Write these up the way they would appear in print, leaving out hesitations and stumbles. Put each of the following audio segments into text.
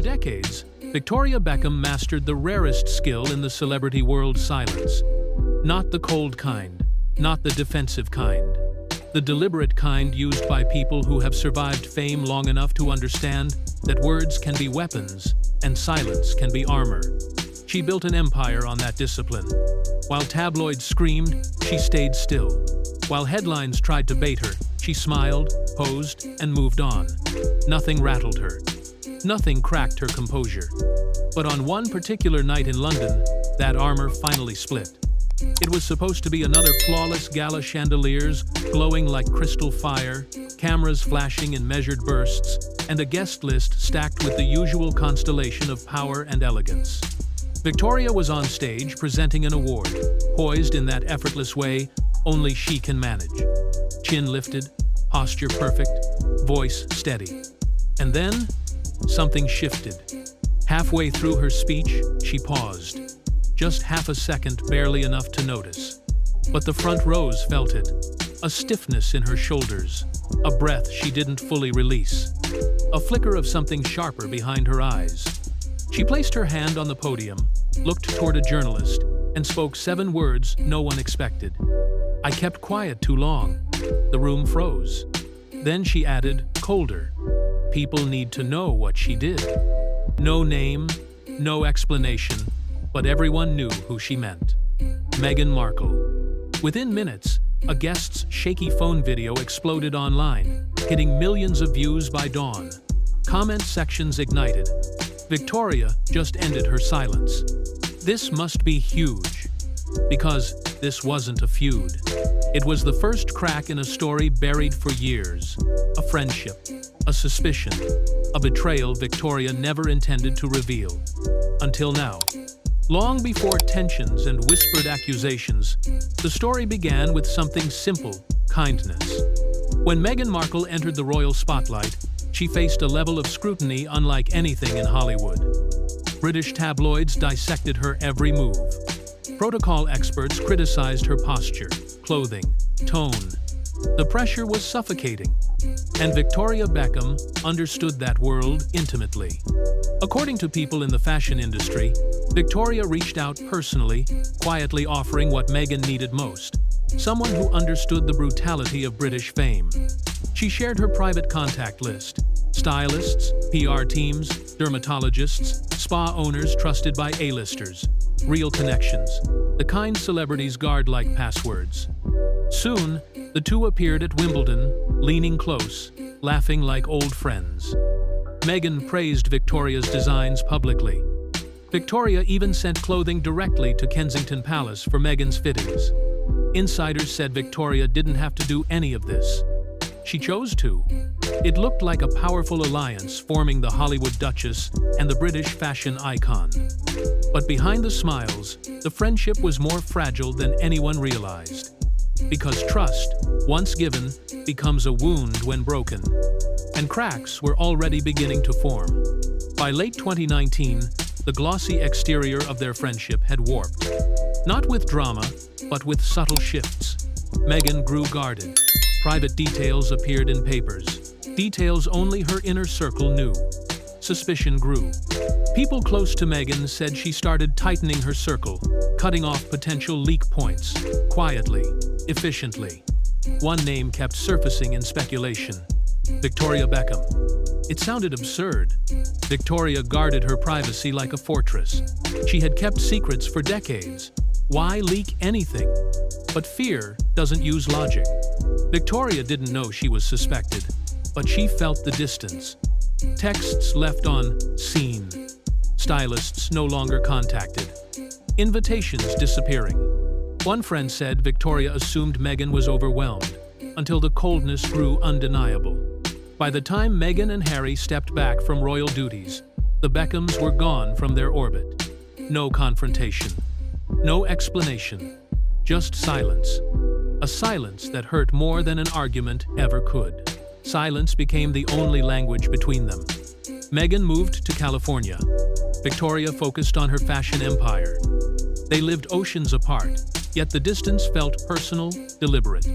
decades, Victoria Beckham mastered the rarest skill in the celebrity world: silence. Not the cold kind, not the defensive kind. The deliberate kind used by people who have survived fame long enough to understand that words can be weapons and silence can be armor. She built an empire on that discipline. While tabloids screamed, she stayed still. While headlines tried to bait her, she smiled, posed, and moved on. Nothing rattled her. Nothing cracked her composure. But on one particular night in London, that armor finally split. It was supposed to be another flawless gala: chandeliers glowing like crystal fire, cameras flashing in measured bursts, and a guest list stacked with the usual constellation of power and elegance. Victoria was on stage presenting an award, poised in that effortless way only she can manage. Chin lifted, posture perfect, voice steady. And then, something shifted. Halfway through her speech, she paused. Just half a second, barely enough to notice. But the front rows felt it. A stiffness in her shoulders, a breath she didn't fully release, a flicker of something sharper behind her eyes. She placed her hand on the podium, looked toward a journalist, and spoke 7 words no one expected. "I kept quiet too long." The room froze. Then she added, colder, "People need to know what she did." No name, no explanation, but everyone knew who she meant. Meghan Markle. Within minutes, a guest's shaky phone video exploded online, hitting millions of views by dawn. Comment sections ignited. Victoria just ended her silence. This must be huge. Because this wasn't a feud. It was the first crack in a story buried for years. A friendship, a suspicion, a betrayal Victoria never intended to reveal. Until now. Long before tensions and whispered accusations, the story began with something simple: kindness. When Meghan Markle entered the royal spotlight, she faced a level of scrutiny unlike anything in Hollywood. British tabloids dissected her every move. Protocol experts criticized her posture, clothing, tone. The pressure was suffocating, and Victoria Beckham understood that world intimately. According to people in the fashion industry, Victoria reached out personally, quietly offering what Meghan needed most: someone who understood the brutality of British fame. She shared her private contact list: stylists, PR teams, dermatologists, spa owners trusted by A-listers. Real connections, the kind celebrities guard like passwords. Soon, the two appeared at Wimbledon, leaning close, laughing like old friends. Meghan praised Victoria's designs publicly. Victoria even sent clothing directly to Kensington Palace for Meghan's fittings. Insiders said Victoria didn't have to do any of this. She chose to. It looked like a powerful alliance forming the Hollywood Duchess and the British fashion icon. But behind the smiles, the friendship was more fragile than anyone realized. Because trust, once given, becomes a wound when broken. And cracks were already beginning to form. By late 2019, the glossy exterior of their friendship had warped. Not with drama, but with subtle shifts. Meghan grew guarded. Private details appeared in papers. Details only her inner circle knew. Suspicion grew. People close to Meghan said she started tightening her circle, cutting off potential leak points, quietly, efficiently. One name kept surfacing in speculation: Victoria Beckham. It sounded absurd. Victoria guarded her privacy like a fortress. She had kept secrets for decades. Why leak anything? But fear doesn't use logic. Victoria didn't know she was suspected, but she felt the distance. Texts left unseen. Stylists no longer contacted. Invitations disappearing. One friend said Victoria assumed Meghan was overwhelmed, until the coldness grew undeniable. By the time Meghan and Harry stepped back from royal duties, the Beckhams were gone from their orbit. No confrontation. No explanation. Just silence. A silence that hurt more than an argument ever could. Silence became the only language between them. Meghan moved to California. Victoria focused on her fashion empire. They lived oceans apart, yet the distance felt personal, deliberate.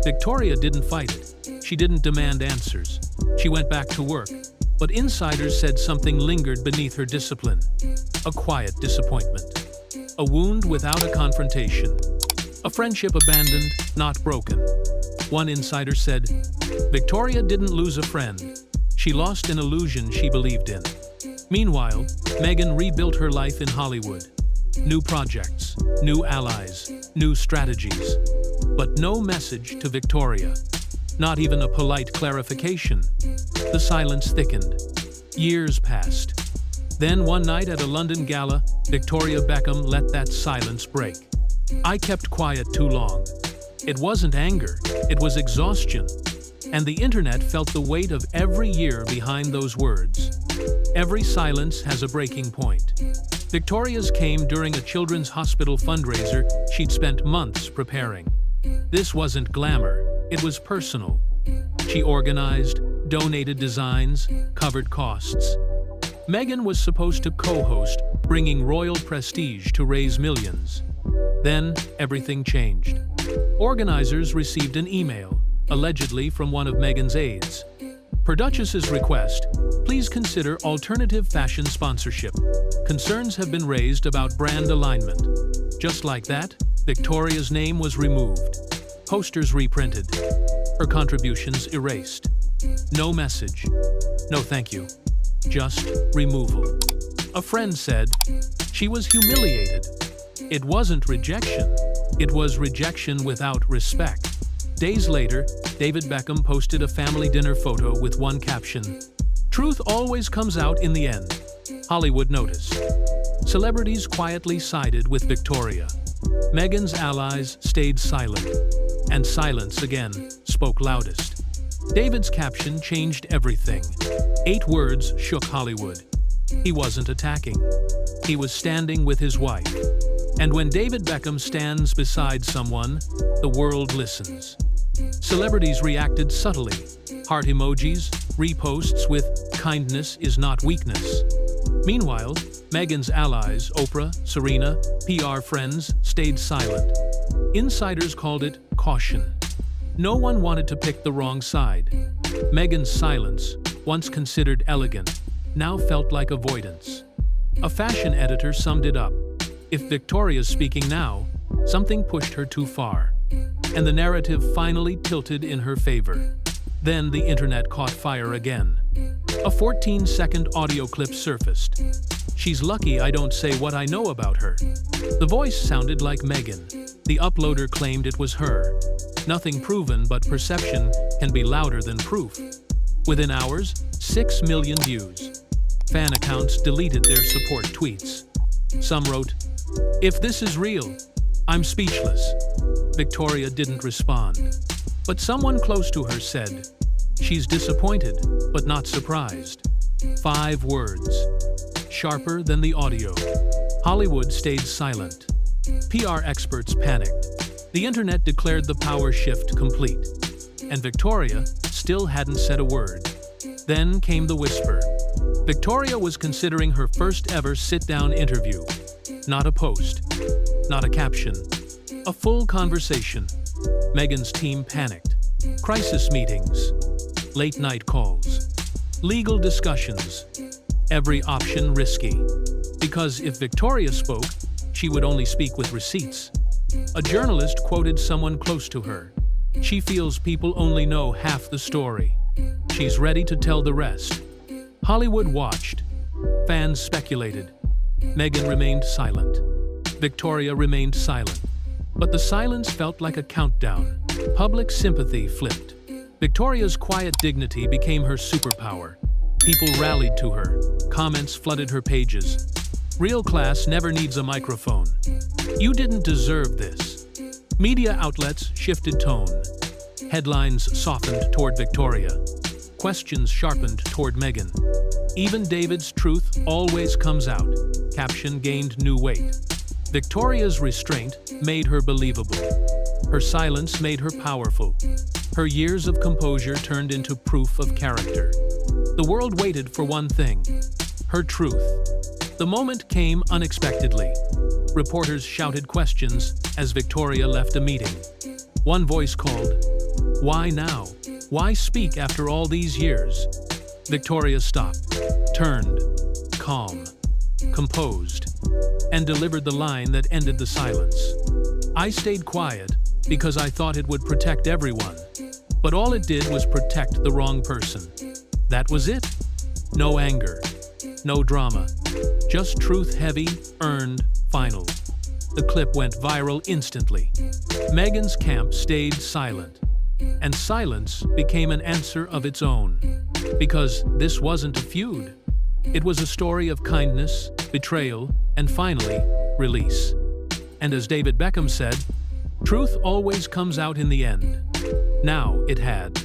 Victoria didn't fight it. She didn't demand answers. She went back to work, But insiders said something lingered beneath her discipline. A quiet disappointment. A wound without a confrontation. A friendship abandoned, not broken. One insider said, "Victoria didn't lose a friend. She lost an illusion she believed in." Meanwhile, Meghan rebuilt her life in Hollywood. New projects, new allies, new strategies. But no message to Victoria. Not even a polite clarification. The silence thickened. Years passed. Then one night at a London gala, Victoria Beckham let that silence break. "I kept quiet too long." It wasn't anger, it was exhaustion. And the internet felt the weight of every year behind those words. Every silence has a breaking point. Victoria's came during a children's hospital fundraiser she'd spent months preparing. This wasn't glamour, it was personal. She organized, donated designs, covered costs. Meghan was supposed to co-host, bringing royal prestige to raise millions. Then, everything changed. Organizers received an email, allegedly from one of Meghan's aides. Per Duchess's request, please consider alternative fashion sponsorship. Concerns have been raised about brand alignment. Just like that, Victoria's name was removed. Posters reprinted. Her contributions erased. No message. No thank you. Just removal. A friend said she was humiliated. It wasn't rejection. It was rejection without respect. Days later, David Beckham posted a family dinner photo with one caption, "Truth always comes out in the end." Hollywood noticed. Celebrities quietly sided with Victoria. Meghan's allies stayed silent. And silence again spoke loudest. David's caption changed everything. 8 words shook Hollywood. He wasn't attacking. He was standing with his wife. And when David Beckham stands beside someone, the world listens. Celebrities reacted subtly. Heart emojis, reposts with "kindness is not weakness." Meanwhile, Meghan's allies, Oprah, Serena, PR friends, stayed silent. Insiders called it caution. No one wanted to pick the wrong side. Meghan's silence, once considered elegant, now felt like avoidance. A fashion editor summed it up. If Victoria's speaking now, something pushed her too far. And the narrative finally tilted in her favor. Then the internet caught fire again. A 14-second audio clip surfaced. "She's lucky I don't say what I know about her." The voice sounded like Meghan. The uploader claimed it was her. Nothing proven, but perception can be louder than proof. Within hours, 6 million views. Fan accounts deleted their support tweets. Some wrote, "If this is real, I'm speechless." Victoria didn't respond. But someone close to her said, "She's disappointed, but not surprised." 5 words. Sharper than the audio. Hollywood stayed silent. PR experts panicked. The internet declared the power shift complete. And Victoria still hadn't said a word. Then came the whisper. Victoria was considering her first ever sit-down interview. Not a post. Not a caption. A full conversation. Meghan's team panicked. Crisis meetings. Late-night calls. Legal discussions. Every option risky. Because if Victoria spoke, she would only speak with receipts. A journalist quoted someone close to her. "She feels people only know half the story. She's ready to tell the rest." Hollywood watched. Fans speculated. Meghan remained silent. Victoria remained silent. But the silence felt like a countdown. Public sympathy flipped. Victoria's quiet dignity became her superpower. People rallied to her. Comments flooded her pages. "Real class never needs a microphone." "You didn't deserve this." Media outlets shifted tone. Headlines softened toward Victoria. Questions sharpened toward Meghan. "Even David's truth always comes out." Caption gained new weight. Victoria's restraint made her believable. Her silence made her powerful. Her years of composure turned into proof of character. The world waited for one thing: her truth. The moment came unexpectedly. Reporters shouted questions as Victoria left a meeting. One voice called, "Why now? Why speak after all these years?" Victoria stopped, turned, calm, composed, and delivered the line that ended the silence. I stayed quiet because I thought it would protect everyone, but all it did was protect the wrong person. That was it. No anger, no drama, just truth heavy, earned, final. The clip went viral instantly. Meghan's camp stayed silent, and silence became an answer of its own. Because this wasn't a feud. It was a story of kindness, betrayal, and finally, release. And as David Beckham said, truth always comes out in the end. Now it had.